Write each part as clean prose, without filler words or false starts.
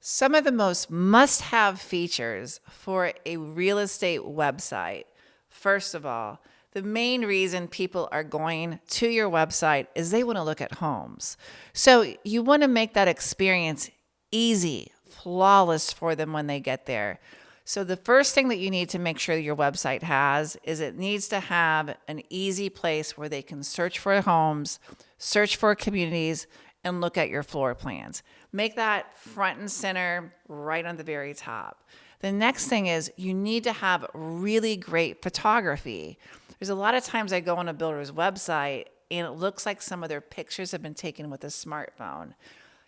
Some of the most must-have features for a real estate website. First of all, the main reason people are going to your website is they want to look at homes. So you want to make that experience easy, flawless for them when they get there. So the first thing that you need to make sure your website has is it needs to have an easy place where they can search for homes, search for communities, and look at your floor plans. Make that front and center right on the very top. The next thing is you need to have really great photography. There's a lot of times I go on a builder's website and it looks like some of their pictures have been taken with a smartphone.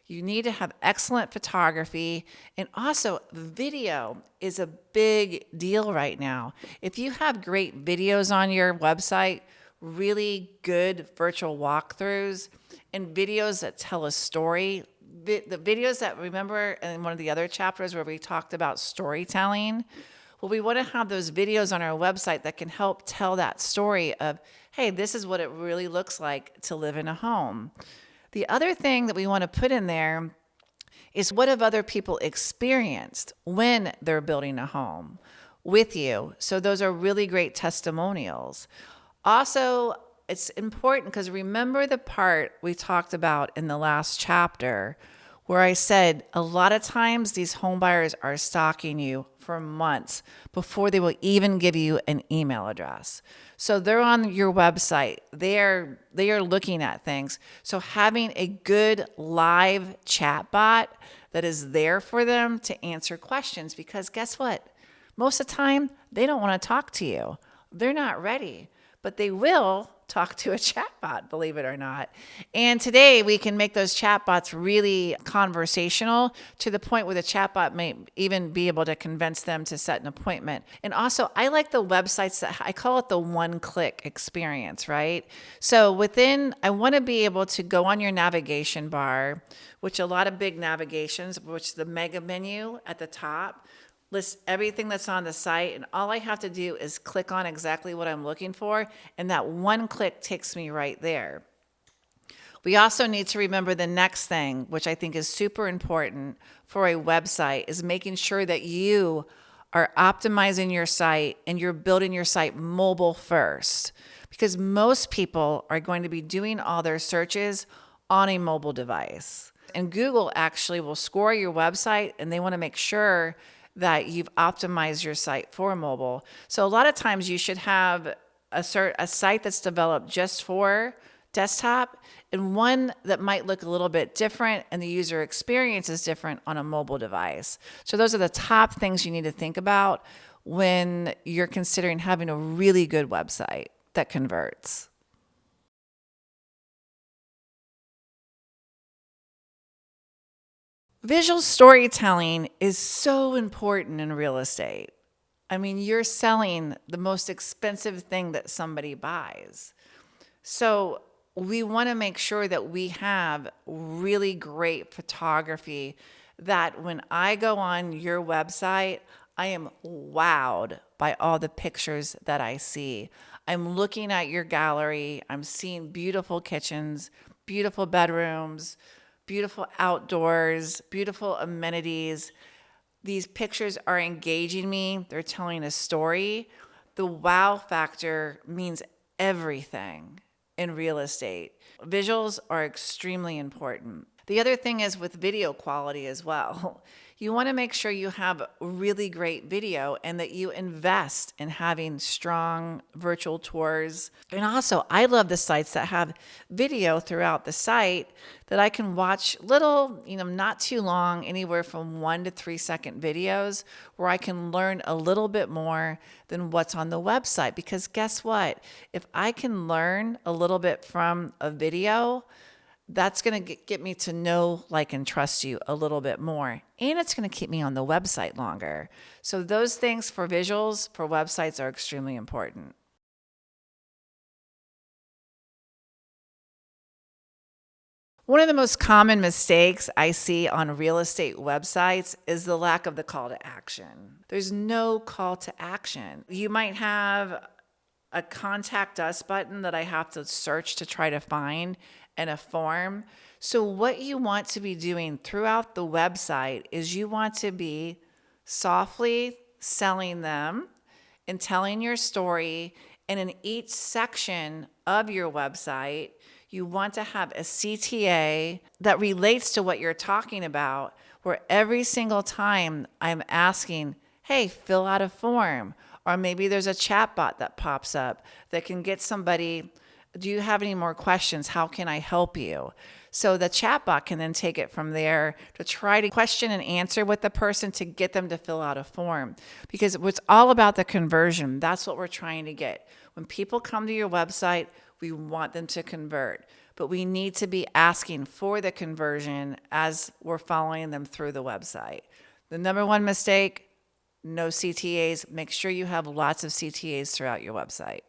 You need to have excellent photography, and also video is a big deal right now. If you have great videos on your website, really good virtual walkthroughs, and videos that tell a story, the videos that, remember in one of the other chapters where we talked about storytelling, well, we want to have those videos on our website that can help tell that story of, hey, this is what it really looks like to live in a home. The other thing that we want to put in there is what have other people experienced when they're building a home with you. So those are really great testimonials. Also, it's important because remember the part we talked about in the last chapter where I said a lot of times these home buyers are stalking you for months before they will even give you an email address. So they're on your website. They are looking at things. So having a good live chat bot that is there for them to answer questions, because guess what? Most of the time, they don't want to talk to you. They're not ready, but they will talk to a chatbot, believe it or not. And today we can make those chatbots really conversational to the point where the chatbot may even be able to convince them to set an appointment. And also, I like the websites that I call it the one-click experience, right? So I want to be able to go on your navigation bar, which a lot of big navigations, which the mega menu at the top, lists everything that's on the site, and all I have to do is click on exactly what I'm looking for, and that one click takes me right there. We also need to remember the next thing, which I think is super important for a website, is making sure that you are optimizing your site and you're building your site mobile first, because most people are going to be doing all their searches on a mobile device. And Google actually will score your website, and they want to make sure that you've optimized your site for mobile. So a lot of times you should have a site that's developed just for desktop and one that might look a little bit different and the user experience is different on a mobile device. So those are the top things you need to think about when you're considering having a really good website that converts. Visual storytelling is so important in real estate. I mean, you're selling the most expensive thing that somebody buys. So we want to make sure that we have really great photography that when I go on your website, I am wowed by all the pictures that I see. I'm looking at your gallery. I'm seeing beautiful kitchens, beautiful bedrooms, beautiful outdoors, beautiful amenities. These pictures are engaging me. They're telling a story. The wow factor means everything in real estate. Visuals are extremely important. The other thing is with video quality as well. You want to make sure you have really great video and that you invest in having strong virtual tours. And also, I love the sites that have video throughout the site that I can watch little, not too long, anywhere from 1 to 3 second videos where I can learn a little bit more than what's on the website. Because guess what? If I can learn a little bit from a video, that's going to get me to know, like, and trust you a little bit more. And it's going to keep me on the website longer. So those things for visuals, for websites are extremely important. One of the most common mistakes I see on real estate websites is the lack of the call to action. There's no call to action. You might have a contact us button that I have to search to try to find and a form. So, what you want to be doing throughout the website is you want to be softly selling them and telling your story. And in each section of your website, you want to have a CTA that relates to what you're talking about, where every single time I'm asking, hey, fill out a form. Or maybe there's a chat bot that pops up that can get somebody, do you have any more questions? How can I help you? So the chat bot can then take it from there to try to question and answer with the person to get them to fill out a form. Because it's all about the conversion. That's what we're trying to get. When people come to your website, we want them to convert. But we need to be asking for the conversion as we're following them through the website. The number one mistake, no CTAs. Make sure you have lots of CTAs throughout your website.